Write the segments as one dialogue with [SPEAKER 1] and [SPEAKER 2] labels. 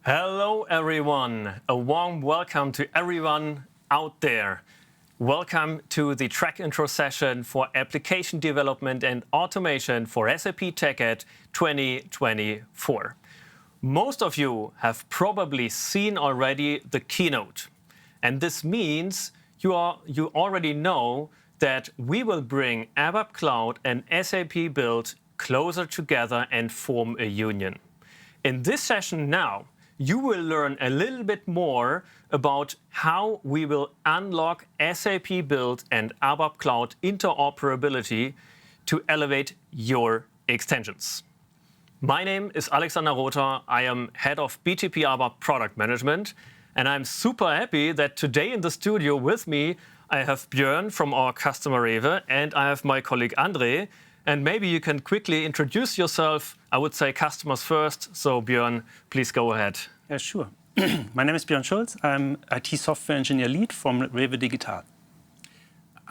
[SPEAKER 1] Hello everyone, a warm welcome to everyone out there. Welcome to the track intro session for application development and automation for SAP TechEd 2024. Most of you have probably seen already the keynote. And this means you already know that we will bring ABAP Cloud and SAP Build closer together and form a union. In this session now, you will learn a little bit more about how we will unlock SAP Build and ABAP Cloud interoperability to elevate your extensions. My name is Alexander Rother. I am head of BTP ABAP Product Management, and I'm super happy that today in the studio with me I have Björn from our customer REWE, and I have my colleague Andre. And maybe you can quickly introduce yourself. I would say customers first. So Björn, please go ahead.
[SPEAKER 2] Yeah, sure. My name is Björn Schulz. I'm IT software engineer lead from REWE Digital.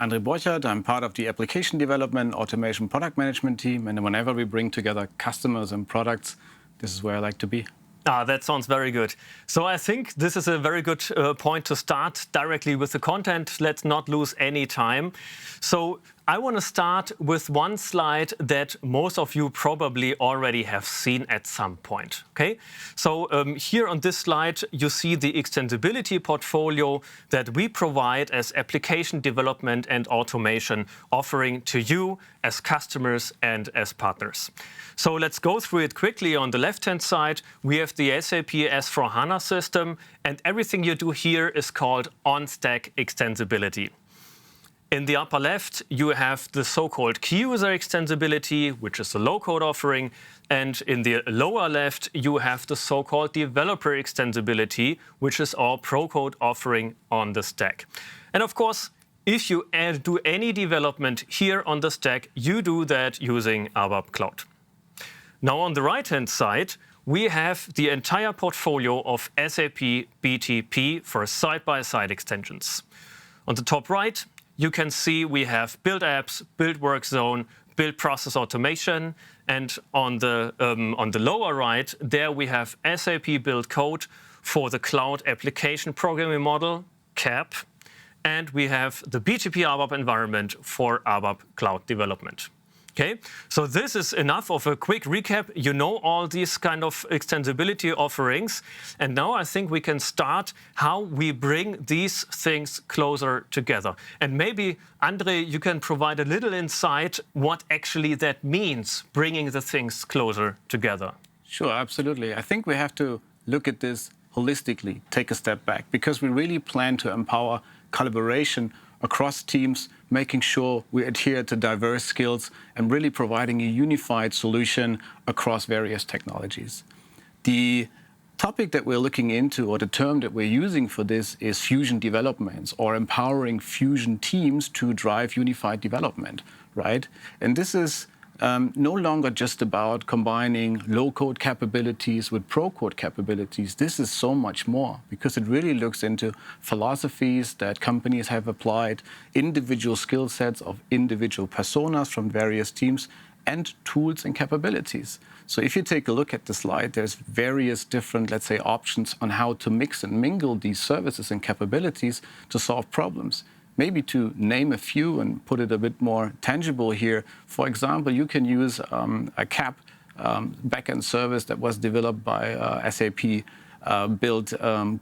[SPEAKER 3] Andre Borchert, I'm part of the application development automation product management team. And whenever we bring together customers and products, this is where I like to be.
[SPEAKER 1] That sounds very good. So I think this is a very good point to start directly with the content. Let's not lose any time. So I want to start with one slide that most of you probably already have seen at some point. Okay? So here on this slide, you see the extensibility portfolio that we provide as application development and automation offering to you as customers and as partners. So let's go through it quickly. On the left-hand side, we have the SAP S/4HANA system, and everything you do here is called on-stack extensibility. In the upper left, you have the so-called key user extensibility, which is a low-code offering. And in the lower left, you have the so-called developer extensibility, which is our pro-code offering on the stack. And of course, if you do any development here on the stack, you do that using ABAP Cloud. Now on the right-hand side, we have the entire portfolio of SAP BTP for side-by-side extensions. On the top right, you can see we have Build Apps, Build Work Zone, Build Process Automation, and on the lower right, there we have SAP Build Code for the Cloud Application Programming Model, CAP, and we have the BTP ABAP environment for ABAP Cloud development. Okay, so this is enough of a quick recap. You know all these kind of extensibility offerings. And now I think we can start how we bring these things closer together. And maybe, Andre, you can provide a little insight what actually that means, bringing the things closer together.
[SPEAKER 3] Sure, absolutely. I think we have to look at this holistically, take a step back, because we really plan to empower collaboration across teams, making sure we adhere to diverse skills and really providing a unified solution across various technologies. The topic that we're looking into, or the term that we're using for this, is fusion developments, or empowering fusion teams to drive unified development, right? And this is no longer just about combining low-code capabilities with pro-code capabilities. This is so much more, because it really looks into philosophies that companies have applied, individual skill sets of individual personas from various teams, and tools and capabilities. So if you take a look at the slide, there's various different, let's say, options on how to mix and mingle these services and capabilities to solve problems. Maybe to name a few and put it a bit more tangible here, for example, you can use a CAP backend service that was developed by SAP Build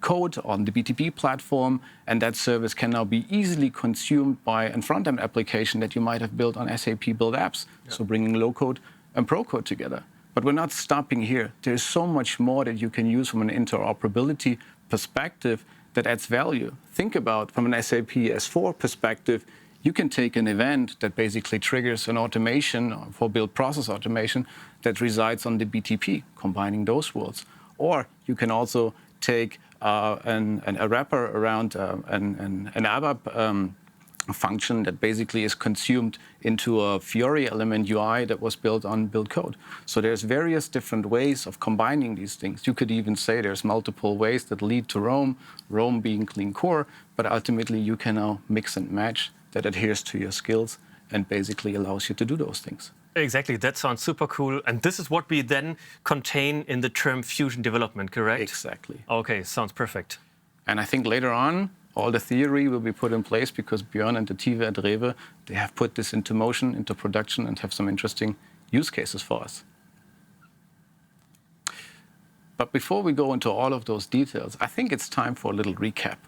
[SPEAKER 3] Code on the BTP platform, and that service can now be easily consumed by a front-end application that you might have built on SAP Build Apps, so bringing low-code and pro-code together. But we're not stopping here. There's so much more that you can use from an interoperability perspective that adds value. Think about, from an SAP S4 perspective, you can take an event that basically triggers an automation for build process automation that resides on the BTP, combining those worlds. Or you can also take a wrapper around an ABAP function that basically is consumed into a Fiori element UI that was built on Build Code. So there's various different ways of combining these things. You could even say there's multiple ways that lead to Rome, Rome being clean core, but ultimately you can now mix and match that adheres to your skills and basically allows you to do those things.
[SPEAKER 1] Exactly, that sounds super cool. And this is what we then contain in the term fusion development, correct?
[SPEAKER 3] Exactly.
[SPEAKER 1] Okay, sounds perfect.
[SPEAKER 3] And I think later on, all the theory will be put in place because Björn and the team at REWE, they have put this into motion, into production, and have some interesting use cases for us. But before we go into all of those details, I think it's time for a little recap.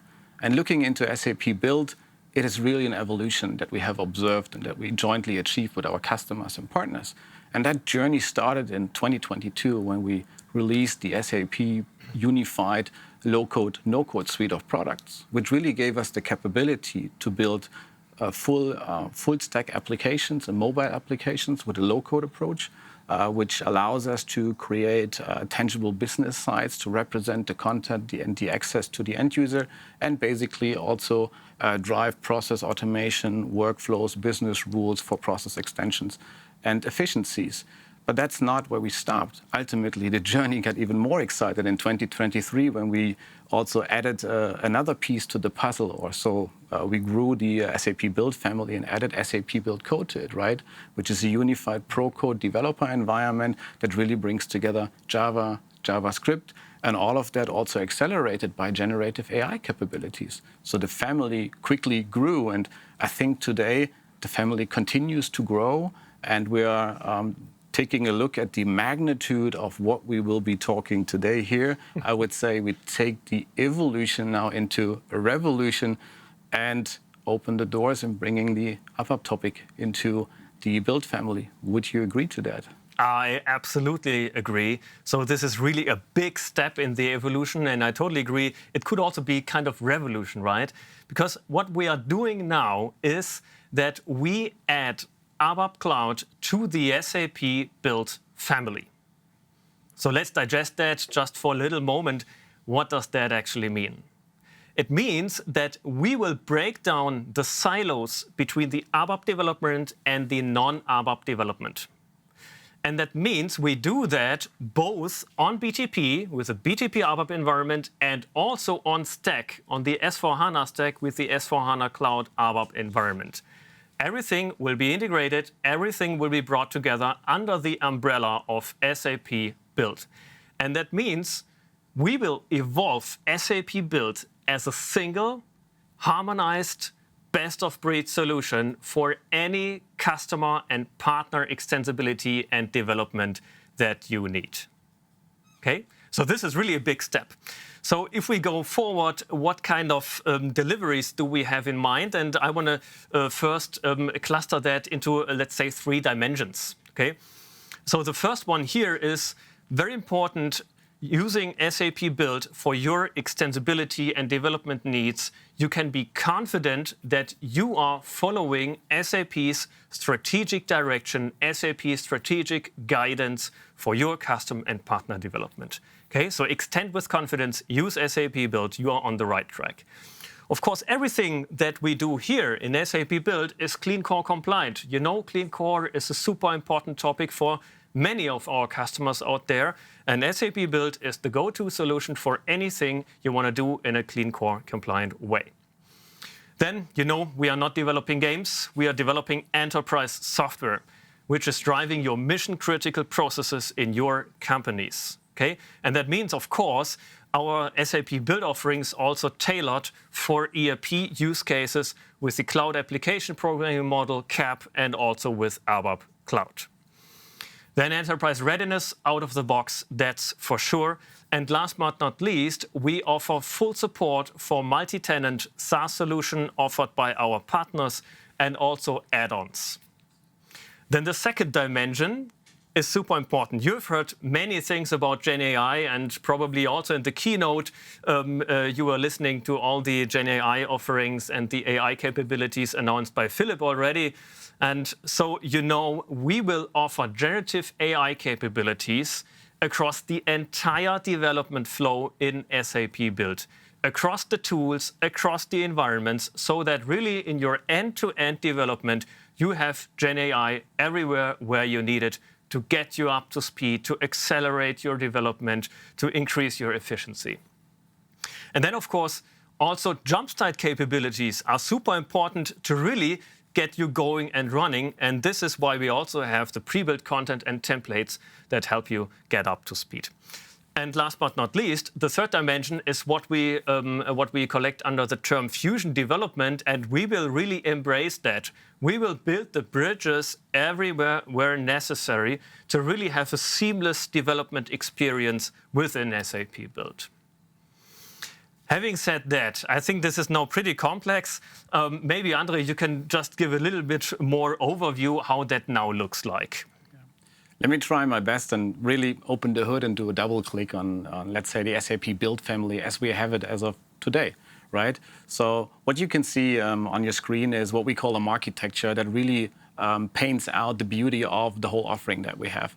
[SPEAKER 3] And looking into SAP Build, it is really an evolution that we have observed and that we jointly achieved with our customers and partners. And that journey started in 2022 when we released the SAP Unified Low-Code, No-Code suite of products, which really gave us the capability to build full-stack applications and mobile applications with a low-code approach, which allows us to create tangible business sites to represent the content and the access to the end user, and basically also drive process automation, workflows, business rules for process extensions and efficiencies. But that's not where we stopped. Ultimately, the journey got even more excited in 2023 when we also added another piece to the puzzle, or so. We grew the SAP Build family and added SAP Build Code to it, right? Which is a unified pro-code developer environment that really brings together Java, JavaScript, and all of that also accelerated by generative AI capabilities. So the family quickly grew, and I think today the family continues to grow, and we are taking a look at the magnitude of what we will be talking today here. I would say we take the evolution now into a revolution and open the doors and bringing the ABAP topic into the Build family. Would you agree to that?
[SPEAKER 1] I absolutely agree. So this is really a big step in the evolution, and I totally agree. It could also be kind of revolution, right? Because what we are doing now is that we add ABAP Cloud to the SAP Build family. So let's digest that just for a little moment. What does that actually mean? It means that we will break down the silos between the ABAP development and the non-ABAP development. And that means we do that both on BTP with a BTP ABAP environment and also on stack, on the S/4HANA stack with the S/4HANA Cloud ABAP environment. Everything will be integrated, everything will be brought together under the umbrella of SAP Build. And that means we will evolve SAP Build as a single, harmonized, best-of-breed solution for any customer and partner extensibility and development that you need. Okay? So this is really a big step. So if we go forward, what kind of deliveries do we have in mind? And I want to first cluster that into, let's say, 3 dimensions. Okay? So the first one here is very important. Using SAP Build for your extensibility and development needs, you can be confident that you are following SAP's strategic direction, SAP's strategic guidance for your custom and partner development. Okay, so extend with confidence, use SAP Build, you are on the right track. Of course, everything that we do here in SAP Build is Clean Core compliant. You know, Clean Core is a super important topic for many of our customers out there, and SAP Build is the go-to solution for anything you want to do in a Clean Core compliant way. Then, you know, we are not developing games, we are developing enterprise software, which is driving your mission-critical processes in your companies. Okay? And that means, of course, our SAP Build offerings also tailored for ERP use cases with the Cloud Application Programming Model, CAP, and also with ABAP Cloud. Then enterprise readiness out of the box, that's for sure. And last but not least, we offer full support for multi-tenant SaaS solution offered by our partners and also add-ons. Then the second dimension is super important. You've heard many things about Gen AI, and probably also in the keynote, you were listening to all the Gen AI offerings and the AI capabilities announced by Philip already. And so, you know, we will offer generative AI capabilities across the entire development flow in SAP Build, across the tools, across the environments, so that really in your end-to-end development, you have Gen AI everywhere where you need it to get you up to speed, to accelerate your development, to increase your efficiency. And then, of course, also jump start capabilities are super important to really get you going and running. And this is why we also have the pre-built content and templates that help you get up to speed. And last but not least, the third dimension is what we collect under the term fusion development, and we will really embrace that. We will build the bridges everywhere where necessary to really have a seamless development experience within SAP Build. Having said that, I think this is now pretty complex. Maybe, Andre, you can just give a little bit more overview how that now looks like.
[SPEAKER 3] Let me try my best and really open the hood and do a double click on let's say, the SAP Build family as we have it as of today, right? So what you can see on your screen is what we call a architecture that really paints out the beauty of the whole offering that we have.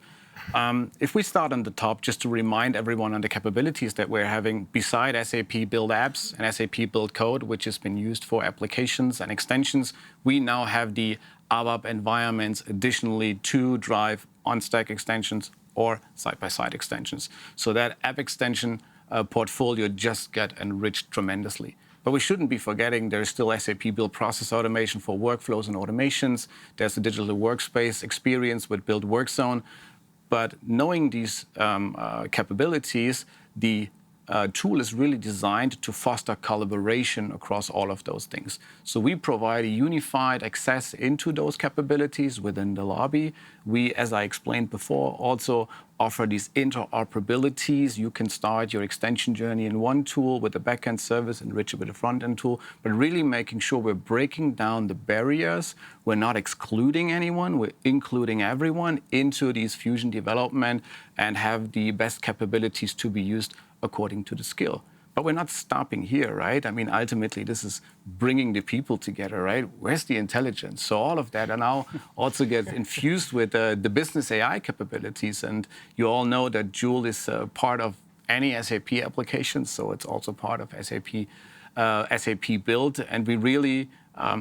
[SPEAKER 3] If we start on the top, just to remind everyone on the capabilities that we're having, beside SAP Build Apps and SAP Build Code, which has been used for applications and extensions, we now have the ABAP environments additionally to drive on-stack extensions or side-by-side extensions. So that app extension portfolio just got enriched tremendously. But we shouldn't be forgetting there's still SAP Build Process Automation for workflows and automations. There's the digital workspace experience with Build Workzone. But knowing these capabilities, the tool is really designed to foster collaboration across all of those things. So we provide a unified access into those capabilities within the lobby. We, as I explained before, also offer these interoperabilities. You can start your extension journey in one tool with a backend service, enrich it with a front-end tool, but really making sure we're breaking down the barriers. We're not excluding anyone, we're including everyone into these fusion development and have the best capabilities to be used according to the skill. But we're not stopping here, right? I mean, ultimately, this is bringing the people together, right? Where's the intelligence? So all of that and now also get infused with the business AI capabilities. And you all know that Joule is part of any SAP application, so it's also part of SAP Build. And we really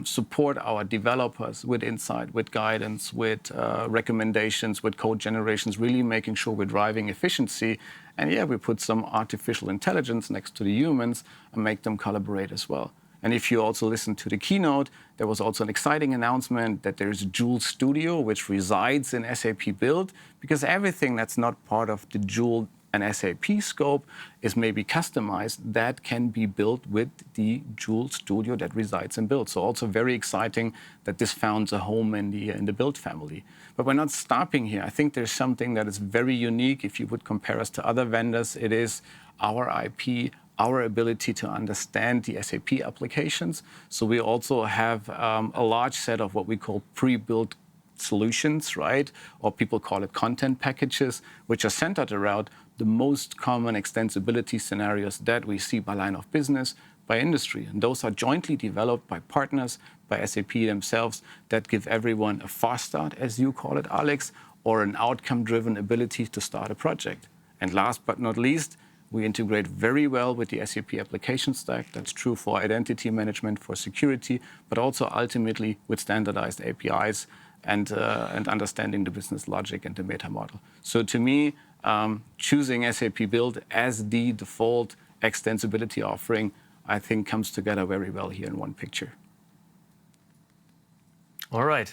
[SPEAKER 3] support our developers with insight, with guidance, with recommendations, with code generations, really making sure we're driving efficiency. And yeah, we put some artificial intelligence next to the humans and make them collaborate as well. And if you also listen to the keynote, there was also an exciting announcement that there's a Joule Studio, which resides in SAP Build, because everything that's not part of the Joule and SAP scope is maybe customized, that can be built with the Joule Studio that resides in Build. So also very exciting that this found a home in the Build family. But we're not stopping here. I think there's something that is very unique. If you would compare us to other vendors, it is our IP, our ability to understand the SAP applications. So we also have a large set of what we call pre-built solutions, right? Or people call it content packages, which are centered around the most common extensibility scenarios that we see by line of business, by industry. And those are jointly developed by partners, by SAP themselves, that give everyone a fast start, as you call it, Alex, or an outcome-driven ability to start a project. And last but not least, we integrate very well with the SAP application stack. That's true for identity management, for security, but also ultimately with standardized APIs and understanding the business logic and the meta model. So to me, choosing SAP Build as the default extensibility offering, I think comes together very well here in one picture.
[SPEAKER 1] All right.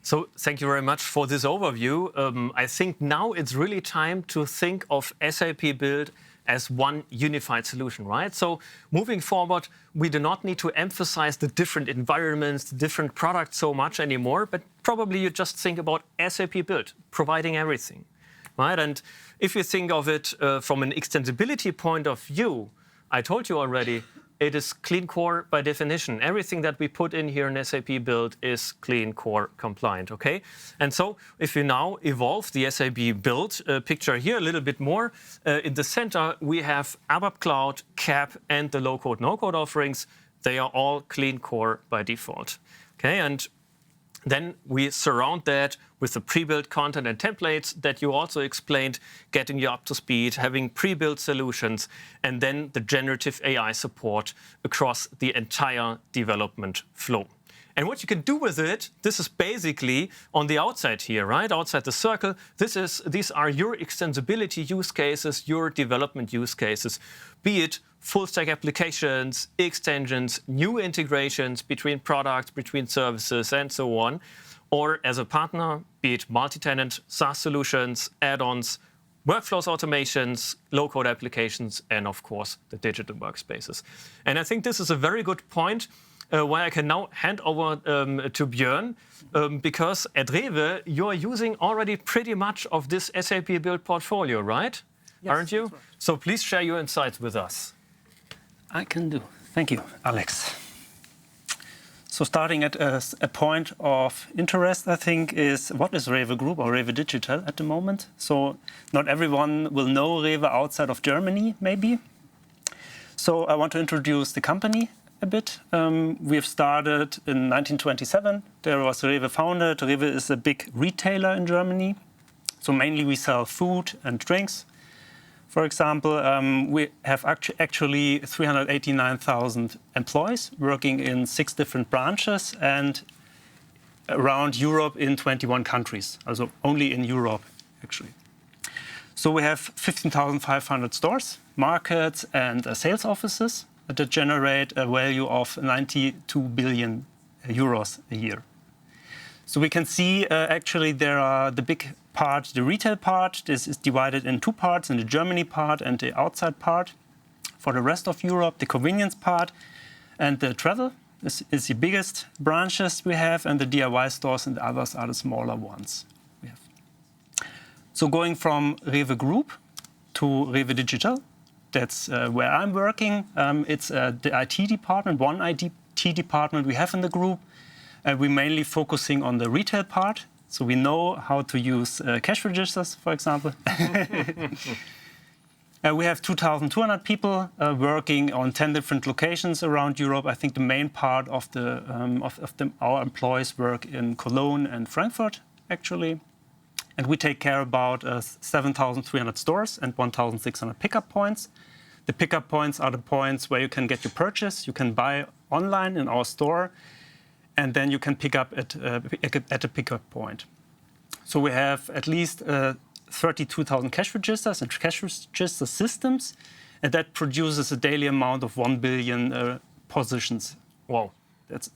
[SPEAKER 1] So thank you very much for this overview. I think now it's really time to think of SAP Build as one unified solution, right? So moving forward, we do not need to emphasize the different environments, the different products so much anymore, but probably you just think about SAP Build, providing everything, right? And if you think of it from an extensibility point of view, I told you already, it is clean core by definition. Everything that we put in here in SAP Build is clean core compliant, okay? And so if we now evolve the SAP Build picture here a little bit more, in the center we have ABAP Cloud, CAP, and the low-code, no-code offerings. They are all clean core by default, okay? And then we surround that with the pre-built content and templates that you also explained, getting you up to speed, having pre-built solutions, and then the generative AI support across the entire development flow. And what you can do with it, this is basically on the outside here, right? Outside the circle, these are your extensibility use cases, your development use cases, be it full stack applications, extensions, new integrations between products, between services, and so on. Or as a partner, be it multi-tenant SaaS solutions, add-ons, workflows automations, low-code applications, and of course, the digital workspaces. And I think this is a very good point where I can now hand over to Björn, because at REWE, you're using already pretty much of this SAP Build portfolio, right?
[SPEAKER 2] Yes,
[SPEAKER 1] aren't you?
[SPEAKER 2] that's right.
[SPEAKER 1] So please share your insights with us.
[SPEAKER 2] I can do. Thank you, Alex. So starting at a point of interest, I think, is what is REWE Group or REWE Digital at the moment? So not everyone will know REWE outside of Germany, maybe. So I want to introduce the company a bit. We have started in 1927. There was REWE founded. REWE is a big retailer in Germany. So mainly we sell food and drinks. For example, we have actually 389,000 employees working in 6 different branches and around Europe in 21 countries, also only in Europe, actually. So we have 15,500 stores, markets, and sales offices that generate a value of 92 billion euros a year. So we can see actually there are the big part, the retail part. This is divided in 2 parts, in the Germany part and the outside part. For the rest of Europe, the convenience part and the travel is the biggest branches we have, and the DIY stores and the others are the smaller ones we have. So going from REWE Group to REWE Digital, that's where I'm working. It's the IT department, one IT department we have in the group. We're mainly focusing on the retail part. So we know how to use cash registers, for example. We have 2,200 people working on 10 different locations around Europe. I think the main part of our employees work in Cologne and Frankfurt, actually. And we take care about 7,300 stores and 1,600 pickup points. The pickup points are the points where you can get your purchase. You can buy online in our store, and then you can pick up at a pickup point. So we have at least 32,000 cash registers and cash register systems, and that produces a daily amount of 1 billion positions.
[SPEAKER 1] Wow.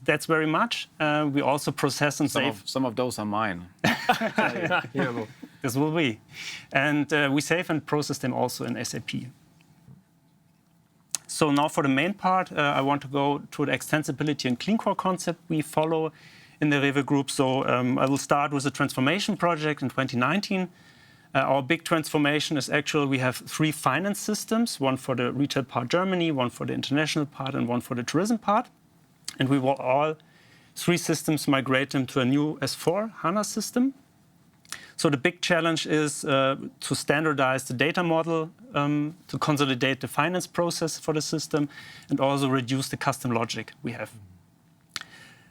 [SPEAKER 2] That's very much. We also process and save.
[SPEAKER 3] Some of those are mine.
[SPEAKER 2] This will be. And we save and process them also in SAP. So now for the main part, I want to go to the extensibility and clean core concept we follow in the REWE Group. So I will start with a transformation project in 2019. Our big transformation is actually we have 3 finance systems, one for the retail part Germany, one for the international part, and one for the tourism part. And we will all 3 systems migrate them to a new S4 HANA system. So the big challenge is to standardize the data model, to consolidate the finance process for the system, and also reduce the custom logic we have.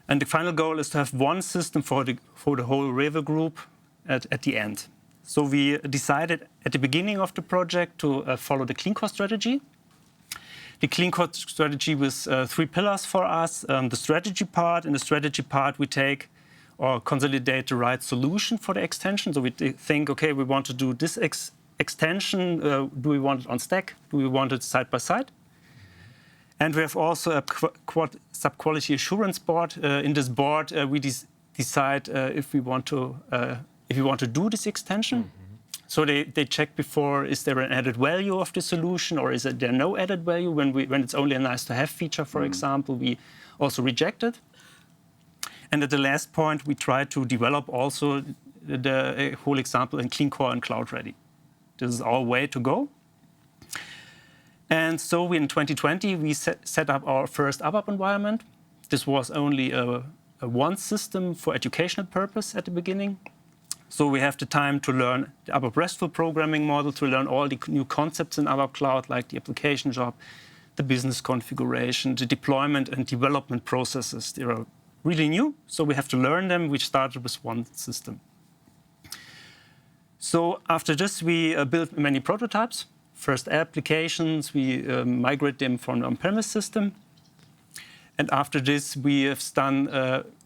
[SPEAKER 2] And the final goal is to have one system for the whole REWE Group at the end. So we decided at the beginning of the project to follow the clean core strategy. The clean core strategy was 3 pillars for us. The strategy part. In the strategy part, we take or consolidate the right solution for the extension. So we think, okay, we want to do this extension. Do we want it on stack? Do we want it side by side? And we have also a sub-quality assurance board. In this board, we decide if we want to do this extension. Mm-hmm. So they check before, is there an added value of the solution, or is there no added value? When it's only a nice-to-have feature, for example, we also reject it. And at the last point, we try to develop also the whole example in clean core and cloud ready. This is our way to go. And so in 2020, we set up our first ABAP environment. This was only a one system for educational purpose at the beginning. So we have the time to learn the ABAP RESTful programming model, to learn all the new concepts in ABAP Cloud, like the application job, the business configuration, the deployment and development processes. They are really new, so we have to learn them. We started with one system. So after this, we built many prototypes. First applications, we migrate them from the on-premise system. And after this, we have done,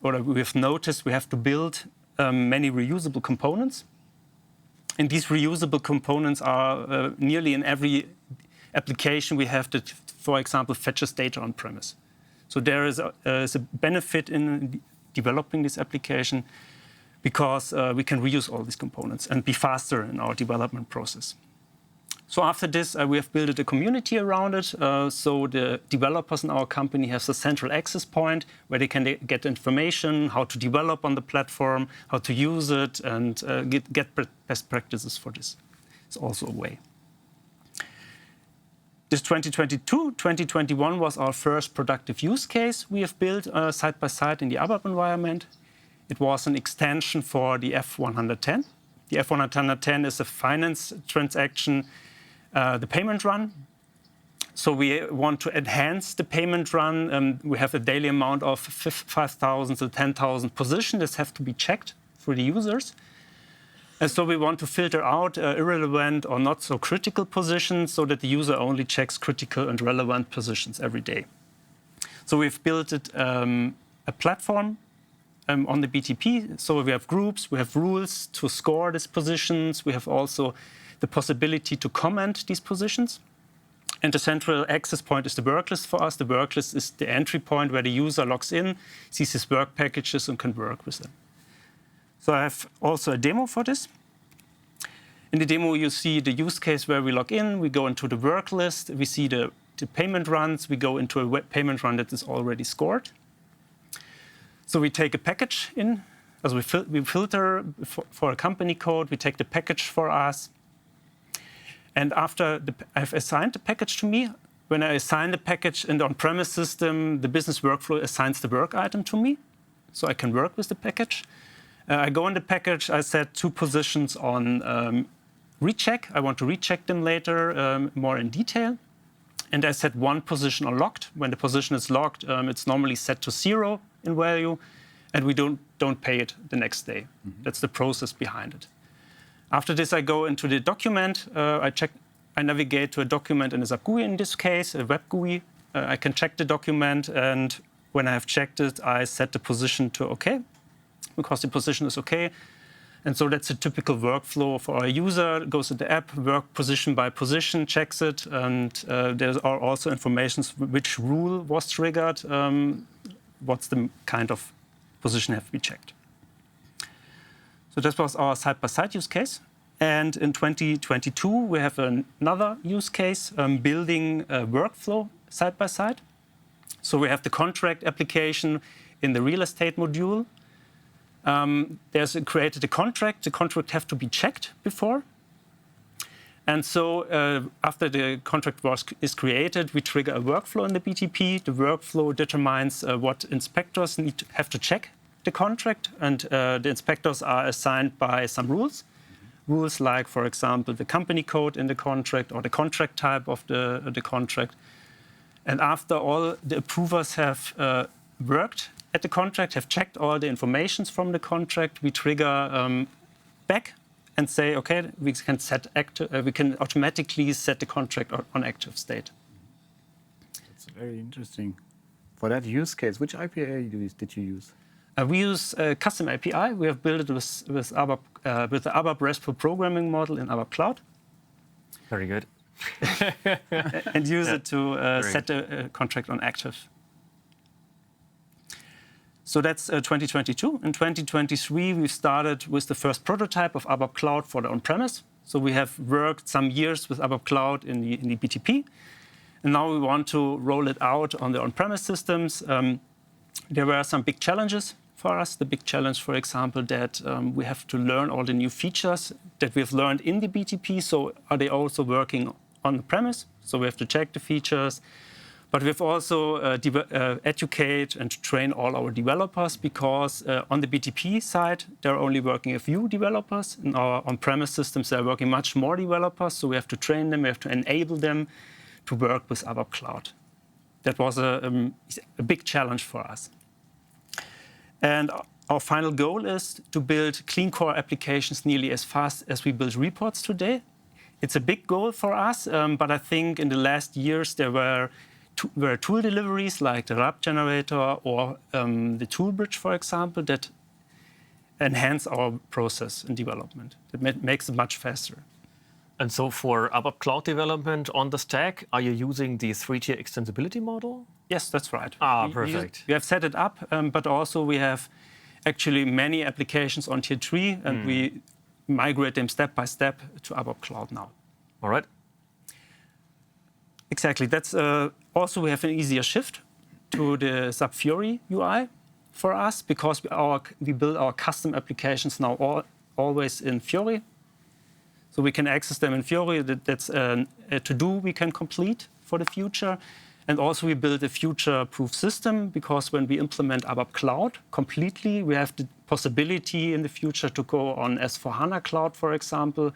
[SPEAKER 2] or we have noticed we have to build many reusable components. And these reusable components are nearly in every application we have that, for example, fetches data on premise. So there is a benefit in developing this application because we can reuse all these components and be faster in our development process. So after this, we have built a community around it. So the developers in our company have a central access point where they can get information, how to develop on the platform, how to use it, and get best practices for this. It's also a way. This 2022, 2021 was our first productive use case we have built side by side in the ABAP environment. It was an extension for the F110. The F110 is a finance transaction, the payment run. So we want to enhance the payment run. We have a daily amount of 5,000 to 10,000 positions that have to be checked for the users. And so we want to filter out irrelevant or not so critical positions so that the user only checks critical and relevant positions every day. So we've built a platform on the BTP. So we have groups, we have rules to score these positions. We have also the possibility to comment these positions. And the central access point is the work list for us. The work list is the entry point where the user logs in, sees his work packages, and can work with them. So I have also a demo for this. In the demo, you see the use case where we log in, we go into the work list, we see the payment runs, we go into a web payment run that is already scored. So we take a package in, as we filter for a company code, we take the package for us. And after I've assigned the package to me, when I assign the package in the on-premise system, the business workflow assigns the work item to me, so I can work with the package. I go in the package, I set 2 positions on recheck. I want to recheck them later more in detail. And I set 1 position on locked. When the position is locked, it's normally set to 0 in value, and we don't pay it the next day. Mm-hmm. That's the process behind it. After this, I go into the document. I navigate to a document in a SAP GUI in this case, a web GUI. I can check the document, and when I have checked it, I set the position to OK, because the position is OK. And so that's a typical workflow for our user. It goes to the app, work position by position, checks it, and there are also information which rule was triggered, what's the kind of position have to be checked. So this was our side-by-side use case. And in 2022, we have another use case, building a workflow side-by-side. So we have the contract application in the real estate module. There's created a contract. The contract have to be checked before. And so after the contract is created, we trigger a workflow in the BTP. The workflow determines what inspectors have to check the contract, and the inspectors are assigned by some rules. Mm-hmm. Rules like, for example, the company code in the contract or the contract type of the contract. And after all the approvers have worked at the contract, have checked all the informations from the contract, we trigger back and say, OK, we can automatically set the contract on active state.
[SPEAKER 3] That's very interesting. For that use case, which API did you use?
[SPEAKER 2] We use a custom API. We have built it with ABAP, with the ABAP RESTful programming model in ABAP Cloud.
[SPEAKER 1] Very good.
[SPEAKER 2] And use it to set a contract on active. So that's 2022. In 2023, we started with the first prototype of ABAP Cloud for the on-premise. So we have worked some years with ABAP Cloud in the BTP. And now we want to roll it out on the on-premise systems. There were some big challenges for us. The big challenge, for example, that we have to learn all the new features that we've learned in the BTP. So are they also working on the premise? So we have to check the features. But we've also educate and train all our developers, because on the BTP side, there are only working a few developers. In our on-premise systems, there are working much more developers. So we have to train them, we have to enable them to work with ABAP Cloud. That was a big challenge for us. And our final goal is to build clean core applications nearly as fast as we build reports today. It's a big goal for us, but I think in the last years there were tool deliveries like the RAP generator or the tool bridge, for example, that enhance our process in development. It makes it much faster.
[SPEAKER 1] And so for ABAP Cloud development on the stack, are you using the 3-tier extensibility model?
[SPEAKER 2] Yes, that's right.
[SPEAKER 1] Perfect.
[SPEAKER 2] We have set it up, but also we have actually many applications on tier 3, and we migrate them step by step to ABAP Cloud now.
[SPEAKER 1] All right.
[SPEAKER 2] Exactly. That's also we have an easier shift to the SAP Fiori UI for us because we build our custom applications now always in Fiori. So we can access them in Fiori. That's a to-do we can complete for the future. And also we build a future-proof system because when we implement ABAP Cloud completely, we have the possibility in the future to go on S/4HANA Cloud, for example.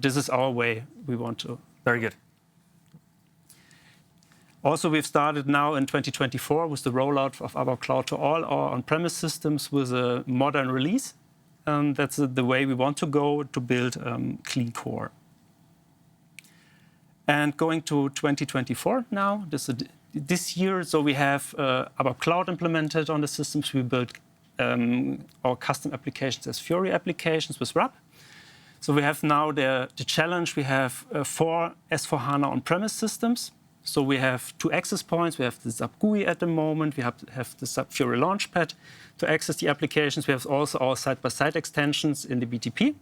[SPEAKER 2] This is our way we want to.
[SPEAKER 1] Very good.
[SPEAKER 2] Also, we've started now in 2024 with the rollout of ABAP Cloud to all our on-premise systems with a modern release. That's the way we want to go to build clean core. And going to 2024 now, this year, so we have ABAP Cloud implemented on the systems. We built our custom applications as Fiori applications with REWE. So we have now the challenge. We have 4 S/4HANA on-premise systems. So we have 2 access points. We have the SAP GUI at the moment. We have the SAP Fiori Launchpad to access the applications. We have also our side-by-side extensions in the BTP.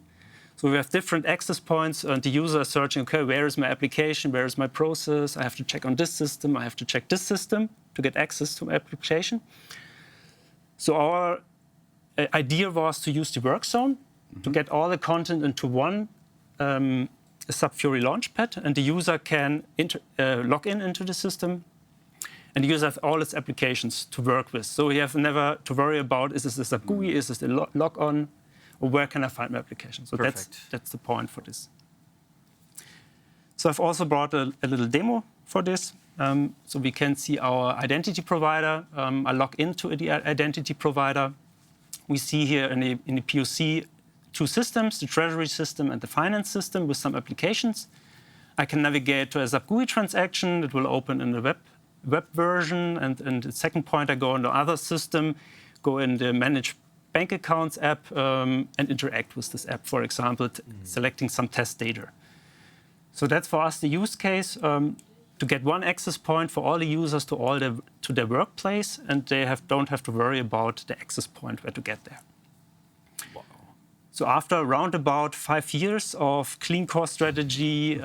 [SPEAKER 2] So we have different access points, and the user is searching, okay, where is my application? Where is my process? I have to check on this system. I have to check this system to get access to my application. So our idea was to use the work zone to get all the content into one SAP Fiori Launchpad, and the user can log in into the system, and the user has all its applications to work with. So we have never to worry about, is this the SAP GUI, is this the log-on, or where can I find my application? So that's the point for this. So I've also brought a little demo for this. So we can see our identity provider. I log into the identity provider. We see here in the POC 2 systems, the treasury system and the finance system with some applications. I can navigate to a SAP GUI transaction. It will open in the web version. And the second point, I go into other system, go in the Manage Bank Accounts app and interact with this app, for example, selecting some test data. So that's for us the use case, to get one access point for all the users to their workplace, and they don't have to worry about the access point where to get there. So after around about 5 years of clean core strategy,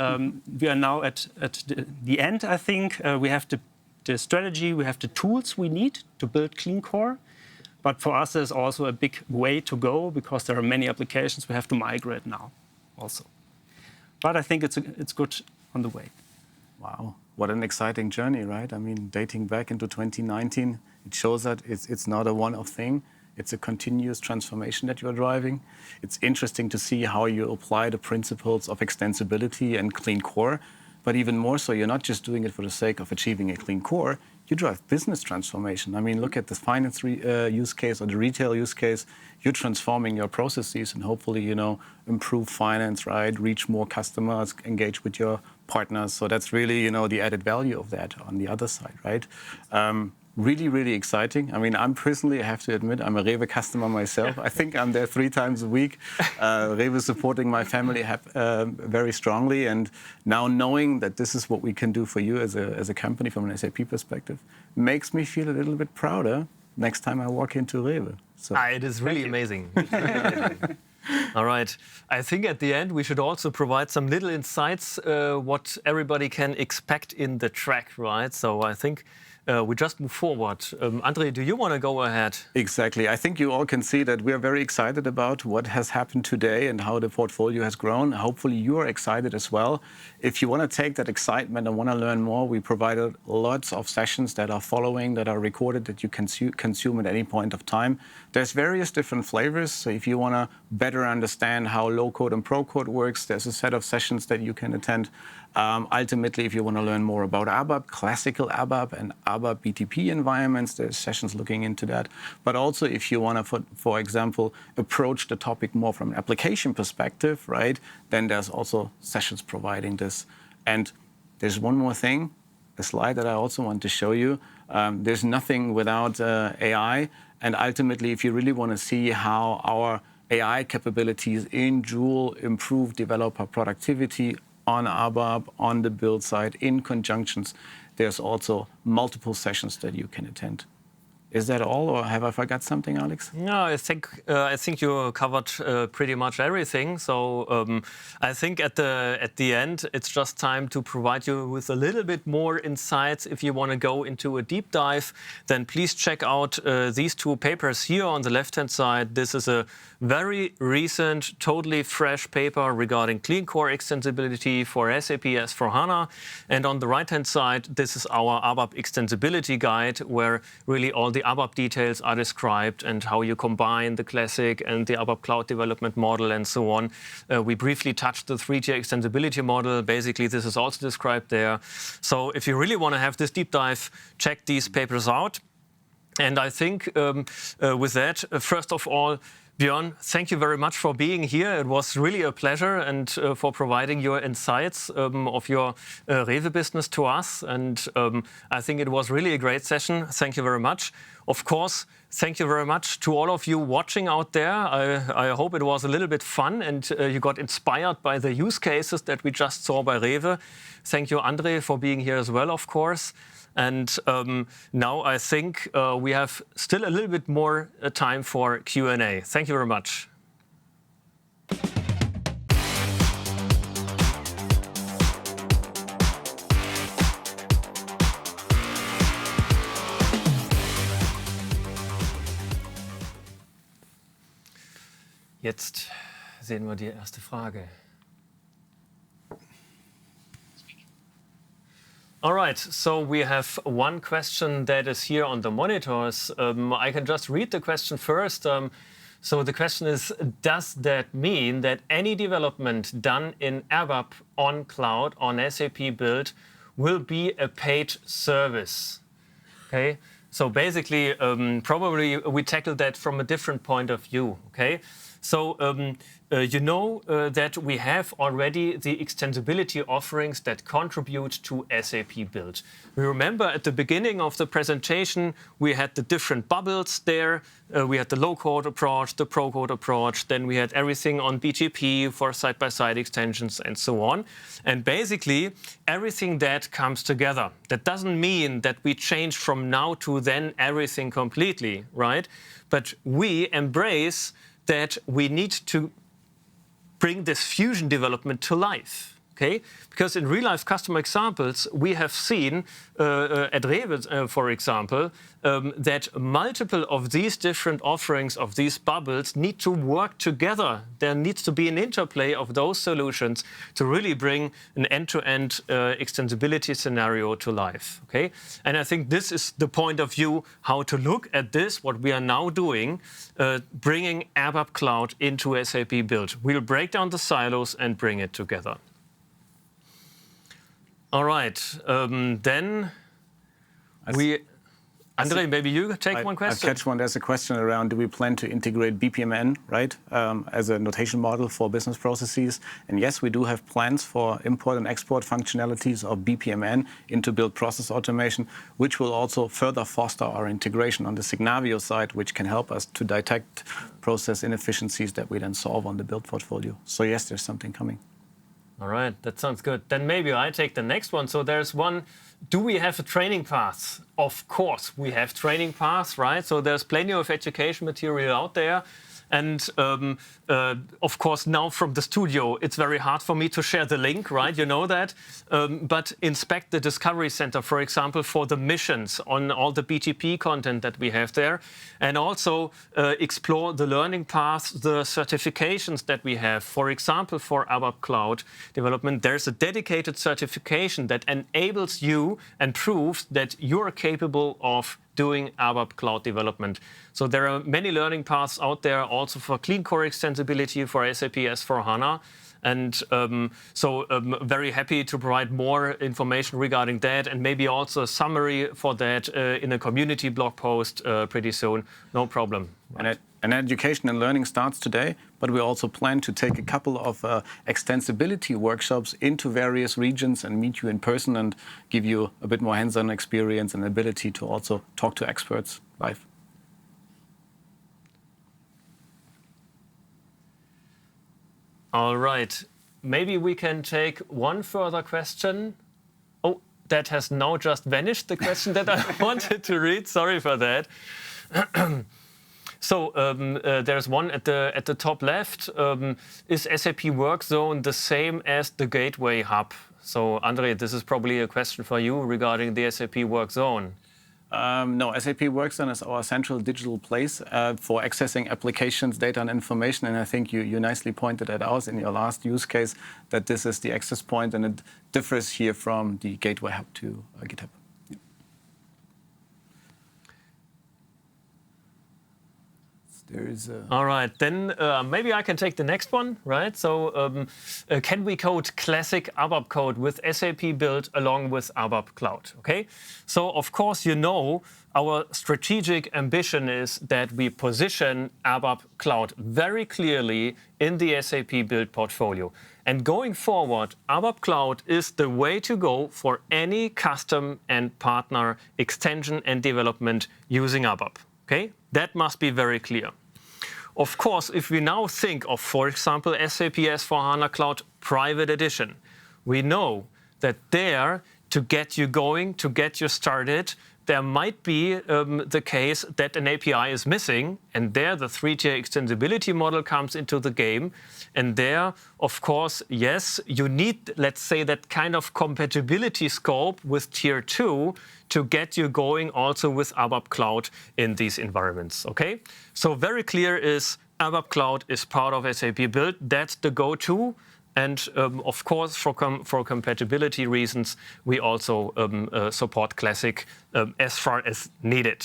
[SPEAKER 2] we are now at the end, I think. We have the strategy, we have the tools we need to build clean core. But for us, there's also a big way to go because there are many applications we have to migrate now also. But I think it's good on the way.
[SPEAKER 3] Wow, what an exciting journey, right? I mean, dating back into 2019, it shows that it's not a one-off thing. It's a continuous transformation that you're driving. It's interesting to see how you apply the principles of extensibility and clean core. But even more so, you're not just doing it for the sake of achieving a clean core. You drive business transformation. I mean, look at the finance use case or the retail use case. You're transforming your processes and hopefully, improve finance, right? Reach more customers, engage with your partners. So that's really, the added value of that on the other side, right? Really, really exciting. I mean, I have to admit, I'm a REWE customer myself. I think I'm there 3 times a week. REWE supporting my family very strongly. And now knowing that this is what we can do for you as a company from an SAP perspective makes me feel a little bit prouder next time I walk into REWE. So,
[SPEAKER 1] it is really amazing. All right. I think at the end we should also provide some little insights what everybody can expect in the track, right? So I think we just move forward. Andre, do you want to go ahead?
[SPEAKER 3] Exactly. I think you all can see that we are very excited about what has happened today and how the portfolio has grown. Hopefully you are excited as well. If you want to take that excitement and want to learn more, we provided lots of sessions that are following, that are recorded, that you can consume at any point of time. There's various different flavors. So if you want to better understand how low-code and pro-code works, there's a set of sessions that you can attend. Ultimately, if you want to learn more about ABAP, classical ABAP and ABAP BTP environments, there's sessions looking into that. But also if you want to, for example, approach the topic more from an application perspective, right, then there's also sessions providing this. And there's one more thing, a slide that I also want to show you. There's nothing without AI. And ultimately, if you really want to see how our AI capabilities in Joule, improve developer productivity on ABAP, on the build side, in conjunctions. There's also multiple sessions that you can attend. Is that all, or have I forgot something, Alex?
[SPEAKER 1] No, I think you covered pretty much everything. So I think at the end, it's just time to provide you with a little bit more insights. If you want to go into a deep dive, then please check out these two papers here on the left-hand side. This is a very recent, totally fresh paper regarding clean core extensibility for SAP S/4HANA. And on the right-hand side, this is our ABAP Extensibility guide, where really all the ABAP details are described and how you combine the classic and the ABAP Cloud development model and so on. We briefly touched the 3-tier extensibility model. Basically, this is also described there. So if you really want to have this deep dive, check these papers out. And I think with that, first of all, Björn, thank you very much for being here. It was really a pleasure, and for providing your insights of your REWE business to us. And I think it was really a great session. Thank you very much. Of course, thank you very much to all of you watching out there. I hope it was a little bit fun and you got inspired by the use cases that we just saw by REWE. Thank you, Andre, for being here as well, of course. And now I think we have still a little bit more time for Q&A. Thank you very much. Jetzt sehen wir die erste Frage. All right, so we have one question that is here on the monitors. I can just read the question first. So the question is, does that mean that any development done in ABAP on cloud, on SAP Build, will be a paid service? Okay, so basically, probably we tackle that from a different point of view, okay? So you know that we have already the extensibility offerings that contribute to SAP Build. We remember at the beginning of the presentation, we had the different bubbles there. We had the low-code approach, the pro-code approach. Then we had everything on BTP for side-by-side extensions and so on. And basically, everything that comes together. That doesn't mean that we change from now to then everything completely, right? But we embrace that we need to bring this fusion development to life, okay? Because in real-life customer examples, we have seen at REWE, for example, that multiple of these different offerings of these bubbles need to work together. There needs to be an interplay of those solutions to really bring an end-to-end extensibility scenario to life, okay? And I think this is the point of view how to look at this, what we are now doing, bringing ABAP Cloud into SAP Build. We'll break down the silos and bring it together. All right, then Andre, maybe you take one question?
[SPEAKER 3] I'll catch one. There's a question around, do we plan to integrate BPMN, right, as a notation model for business processes? And yes, we do have plans for import and export functionalities of BPMN into build process automation, which will also further foster our integration on the Signavio side, which can help us to detect process inefficiencies that we then solve on the build portfolio. So yes, there's something coming.
[SPEAKER 1] All right, that sounds good. Then maybe I take the next one. So there's one, do we have a training path? Of course, we have training paths, right? So there's plenty of education material out there. And of course, now from the studio, it's very hard for me to share the link, right? You know that. But inspect the Discovery Center, for example, for the missions on all the BTP content that we have there. And also explore the learning paths, the certifications that we have. For example, for ABAP Cloud development, there's a dedicated certification that enables you and proves that you're capable of doing ABAP Cloud development. So there are many learning paths out there also for clean core extensibility for SAP S/4HANA. And so very happy to provide more information regarding that, and maybe also a summary for that in a community blog post pretty soon. No problem. Right.
[SPEAKER 3] And education and learning starts today, but we also plan to take a couple of extensibility workshops into various regions and meet you in person and give you a bit more hands-on experience and ability to also talk to experts live.
[SPEAKER 1] All right. Maybe we can take one further question. Oh, that has now just vanished, the question that I wanted to read. Sorry for that. So there's one at the top left. Is SAP Workzone the same as the Gateway Hub? So, Andre, this is probably a question for you regarding the SAP Workzone.
[SPEAKER 3] No, SAP Workzone is our central digital place for accessing applications, data, and information. And I think you nicely pointed that out in your last use case, that this is the access point, and it differs here from the Gateway Hub to GitHub.
[SPEAKER 1] All right, then maybe I can take the next one, right? So can we code classic ABAP code with SAP Build along with ABAP Cloud? Okay, so of course you know our strategic ambition is that we position ABAP Cloud very clearly in the SAP Build portfolio. And going forward, ABAP Cloud is the way to go for any custom and partner extension and development using ABAP. Okay, that must be very clear. Of course, if we now think of, for example, SAP S/4HANA Cloud Private Edition, we know that there, to get you going, to get you started, there might be the case that an API is missing, and there the three-tier extensibility model comes into the game. And there, of course, yes, you need, let's say, that kind of compatibility scope with Tier 2 to get you going also with ABAP Cloud in these environments, okay? So very clear is ABAP Cloud is part of SAP Build. That's the go-to. And of course, for compatibility reasons, we also support Classic as far as needed.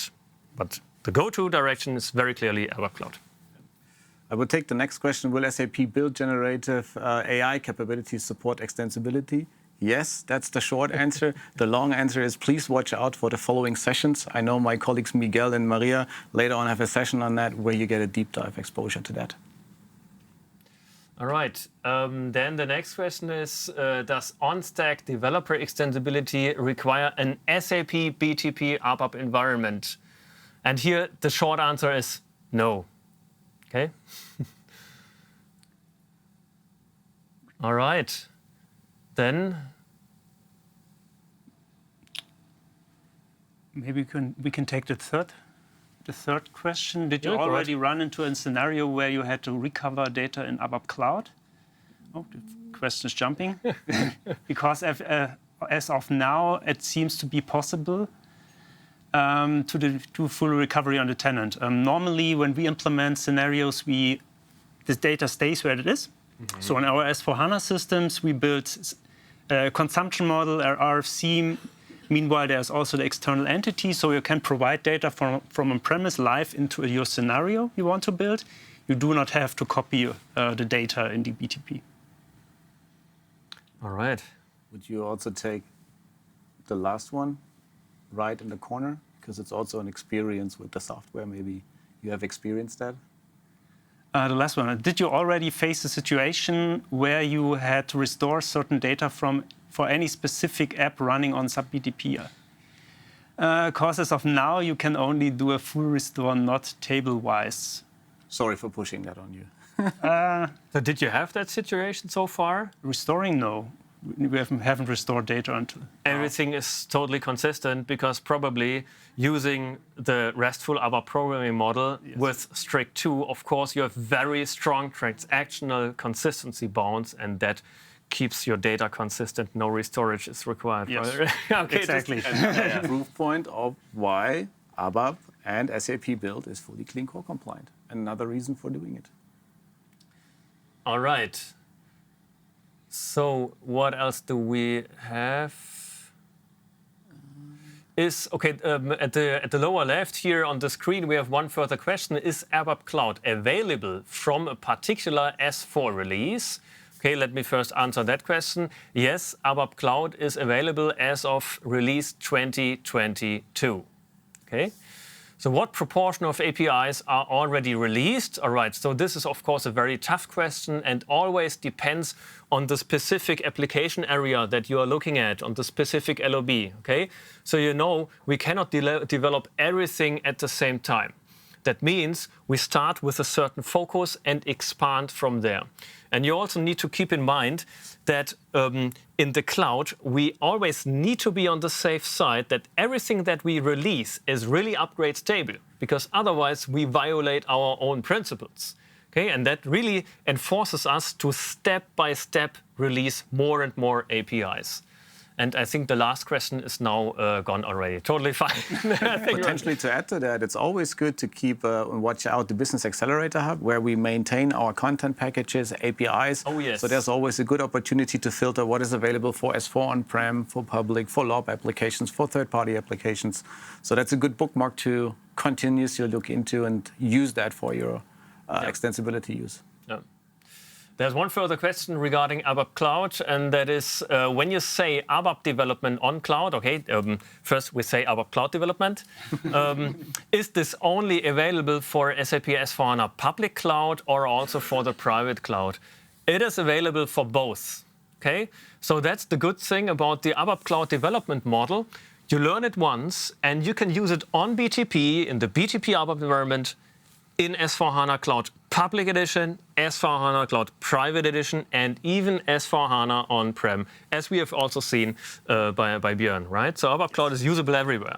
[SPEAKER 1] But the go-to direction is very clearly ABAP Cloud.
[SPEAKER 3] I would take the next question. Will SAP Build generative AI capabilities support extensibility? Yes, that's the short answer. The long answer is please watch out for the following sessions. I know my colleagues Miguel and Maria later on have a session on that where you get a deep dive exposure to that.
[SPEAKER 1] All right. Then the next question is, does on-stack developer extensibility require an SAP BTP ABAP environment? And here the short answer is no. Okay. All right. Then
[SPEAKER 2] maybe we can take the third question. Did you already run into a scenario where you had to recover data in ABAP Cloud? Oh, the question is jumping. Because as of now, it seems to be possible to do full recovery on the tenant. Normally, when we implement scenarios, this data stays where it is. Mm-hmm. So in our S/4HANA systems, we build a consumption model, our RFC. Meanwhile, there's also the external entity, so you can provide data from on-premise live into your scenario you want to build. You do not have to copy the data in the BTP.
[SPEAKER 1] All right.
[SPEAKER 3] Would you also take the last one right in the corner? Because it's also an experience with the software. Maybe you have experienced that?
[SPEAKER 2] The last one. Did you already face a situation where you had to restore certain data for any specific app running on SAP BTP? Because as of now, you can only do a full restore, not table-wise.
[SPEAKER 3] Sorry for pushing that on you.
[SPEAKER 1] So did you have that situation so far?
[SPEAKER 2] Restoring, no. We haven't restored data until now.
[SPEAKER 1] Everything is totally consistent because probably using the RESTful ABAP programming model with strict 2, of course, you have very strong transactional consistency bounds, and that keeps your data consistent. No restorage is required.
[SPEAKER 2] Yes,
[SPEAKER 1] okay,
[SPEAKER 2] exactly.
[SPEAKER 3] And a proof point of why ABAP and SAP Build is fully clean core compliant. Another reason for doing it.
[SPEAKER 1] All right. So what else do we have? At the lower left here on the screen, we have one further question. Is ABAP Cloud available from a particular S4 release? Okay, let me first answer that question. Yes, ABAP Cloud is available as of release 2022. Okay. So what proportion of APIs are already released? All right, so this is, of course, a very tough question and always depends on the specific application area that you are looking at, on the specific LOB, okay? So you know we cannot develop everything at the same time. That means we start with a certain focus and expand from there. And you also need to keep in mind that in the cloud, we always need to be on the safe side that everything that we release is really upgrade stable, because otherwise we violate our own principles. Okay? And that really enforces us to step by step release more and more APIs. And I think the last question is now gone already. Totally fine.
[SPEAKER 3] Potentially to add to that, it's always good to keep and watch out the Business Accelerator Hub, where we maintain our content packages, APIs.
[SPEAKER 1] Oh, yes.
[SPEAKER 3] So there's always a good opportunity to filter what is available for S4 on-prem, for public, for LOB applications, for third-party applications. So that's a good bookmark to continuously look into and use that for your extensibility use.
[SPEAKER 1] Yeah. There's one further question regarding ABAP Cloud, and that is when you say ABAP development on cloud, okay, first we say ABAP Cloud development. Is this only available for SAP S/4HANA public cloud or also for the private cloud? It is available for both, okay? So that's the good thing about the ABAP Cloud development model. You learn it once, and you can use it on BTP, in the BTP ABAP environment, in S/4HANA Cloud Public Edition, S/4HANA Cloud Private Edition, and even S/4HANA on-prem, as we have also seen by Björn, right? So ABAP Cloud is usable everywhere.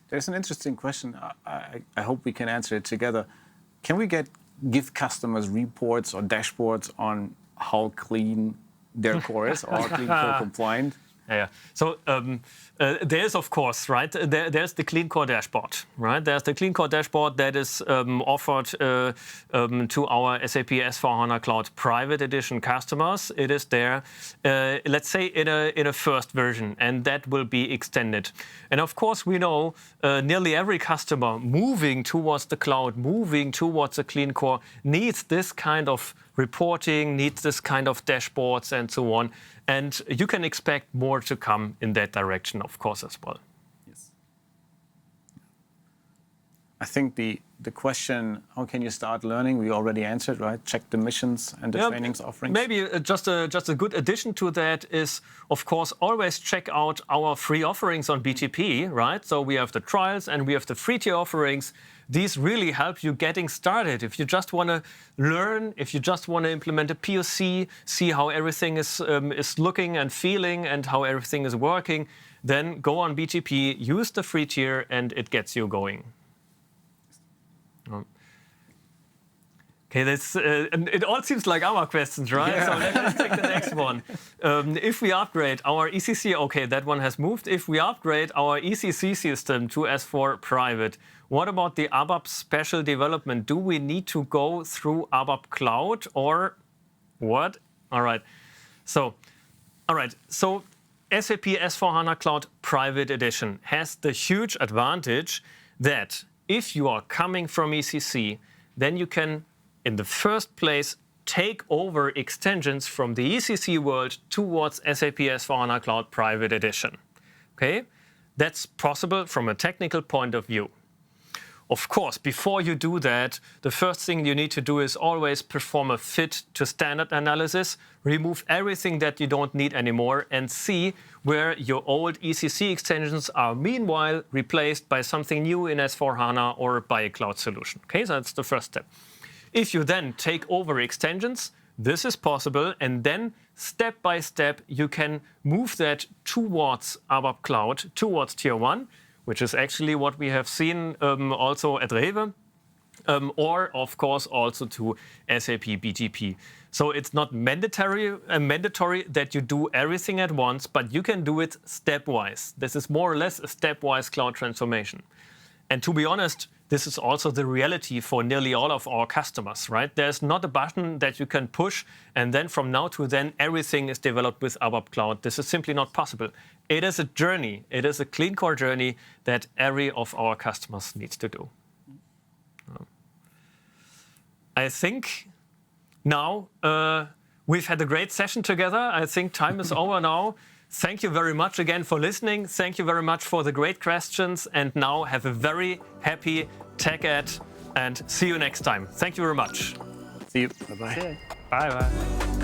[SPEAKER 3] There's an interesting question. I hope we can answer it together. Can we give customers reports or dashboards on how clean their core is or clean core compliant?
[SPEAKER 1] Yeah. So there's, of course, right, there's the Clean Core dashboard, right? There's the Clean Core dashboard that is offered to our SAP S/4HANA Cloud Private Edition customers. It is there, let's say, in a first version, and that will be extended. And of course, we know nearly every customer moving towards the cloud, moving towards the Clean Core, needs this kind of reporting, needs this kind of dashboards and so on. And you can expect more to come in that direction, of course, as well.
[SPEAKER 3] Yes. I think the question, how can you start learning, we already answered, right? Check the missions and the trainings offerings.
[SPEAKER 1] Maybe just a good addition to that is, of course, always check out our free offerings on BTP, right? So we have the trials and we have the free tier offerings. These really help you getting started. If you just want to learn, if you just want to implement a POC, see how everything is looking and feeling and how everything is working, then go on BTP, use the free tier, and it gets you going. Okay, that's, it all seems like our questions, right? Yeah. So let's take the next one. If we upgrade our ECC, okay, that one has moved. If we upgrade our ECC system to S4 Private, what about the ABAP special development? Do we need to go through ABAP Cloud or what? All right. So SAP S/4HANA Cloud Private Edition has the huge advantage that if you are coming from ECC, then you can, in the first place, take over extensions from the ECC world towards SAP S/4HANA Cloud Private Edition. Okay? That's possible from a technical point of view. Of course, before you do that, the first thing you need to do is always perform a fit to standard analysis, remove everything that you don't need anymore, and see where your old ECC extensions are meanwhile replaced by something new in S/4HANA or by a cloud solution. Okay, so that's the first step. If you then take over extensions, this is possible, and then step by step you can move that towards ABAP Cloud, towards Tier 1, which is actually what we have seen also at REWE, or of course also to SAP BTP. So it's not mandatory that you do everything at once, but you can do it stepwise. This is more or less a stepwise cloud transformation. And to be honest, this is also the reality for nearly all of our customers, right? There's not a button that you can push and then from now to then everything is developed with ABAP Cloud. This is simply not possible. It is a journey. It is a clean core journey that every of our customers needs to do. I think now we've had a great session together. I think time is over now. Thank you very much again for listening. Thank you very much for the great questions. And now have a very happy TechEd and see you next time. Thank you very much.
[SPEAKER 3] See you. Bye-bye.
[SPEAKER 1] Bye-bye.